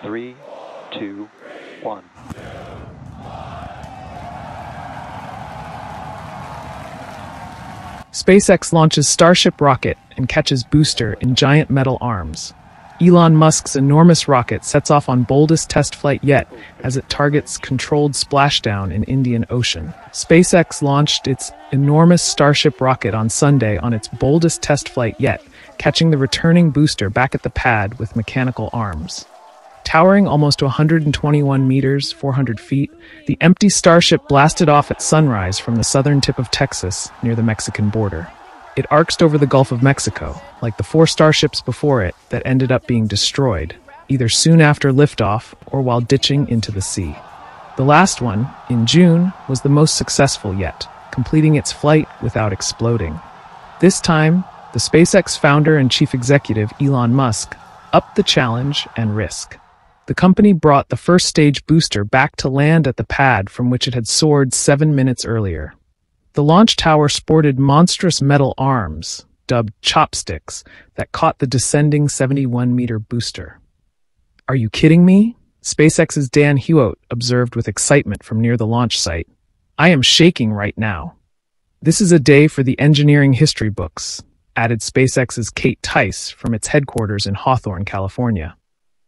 3, 2, 1. SpaceX launches Starship rocket and catches booster in giant metal arms. Elon Musk's enormous rocket sets off on boldest test flight yet as it targets controlled splashdown in Indian Ocean. SpaceX launched its enormous Starship rocket on Sunday on its boldest test flight yet, catching the returning booster back at the pad with mechanical arms. Towering almost to 121 meters, 400 feet, the empty Starship blasted off at sunrise from the southern tip of Texas near the Mexican border. It arced over the Gulf of Mexico, like the 4 Starships before it that ended up being destroyed, either soon after liftoff or while ditching into the sea. The last one, in June, was the most successful yet, completing its flight without exploding. This time, the SpaceX founder and chief executive, Elon Musk, upped the challenge and risk. The company brought the first stage booster back to land at the pad from which it had soared 7 minutes earlier. The launch tower sported monstrous metal arms, dubbed chopsticks, that caught the descending 71-meter booster. "Are you kidding me?" SpaceX's Dan Hewitt observed with excitement from near the launch site. "I am shaking right now." "This is a day for the engineering history books," added SpaceX's Kate Tice from its headquarters in Hawthorne, California.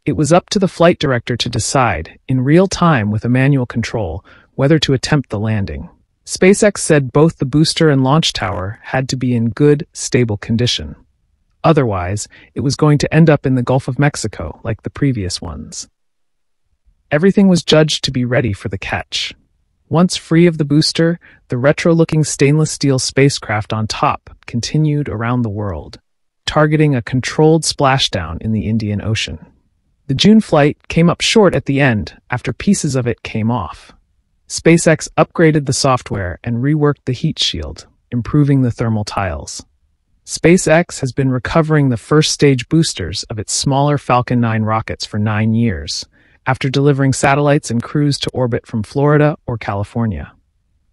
It was up to the flight director to decide, in real time with a manual control, whether to attempt the landing. SpaceX said both the booster and launch tower had to be in good, stable condition. Otherwise, it was going to end up in the Gulf of Mexico like the previous ones. Everything was judged to be ready for the catch. Once free of the booster, the retro-looking stainless steel spacecraft on top continued around the world, targeting a controlled splashdown in the Indian Ocean. The June flight came up short at the end after pieces of it came off. SpaceX upgraded the software and reworked the heat shield, improving the thermal tiles. SpaceX has been recovering the first stage boosters of its smaller Falcon 9 rockets for 9 years, after delivering satellites and crews to orbit from Florida or California.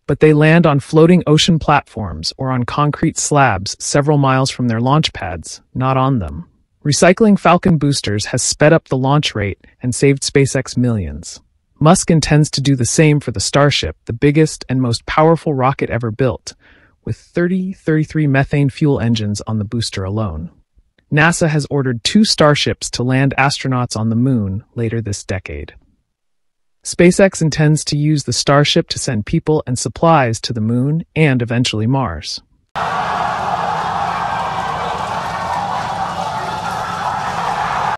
But they land on floating ocean platforms or on concrete slabs several miles from their launch pads, not on them. Recycling Falcon boosters has sped up the launch rate and saved SpaceX millions. Musk intends to do the same for the Starship, the biggest and most powerful rocket ever built, with 33 methane fuel engines on the booster alone. NASA has ordered 2 Starships to land astronauts on the Moon later this decade. SpaceX intends to use the Starship to send people and supplies to the Moon and eventually Mars.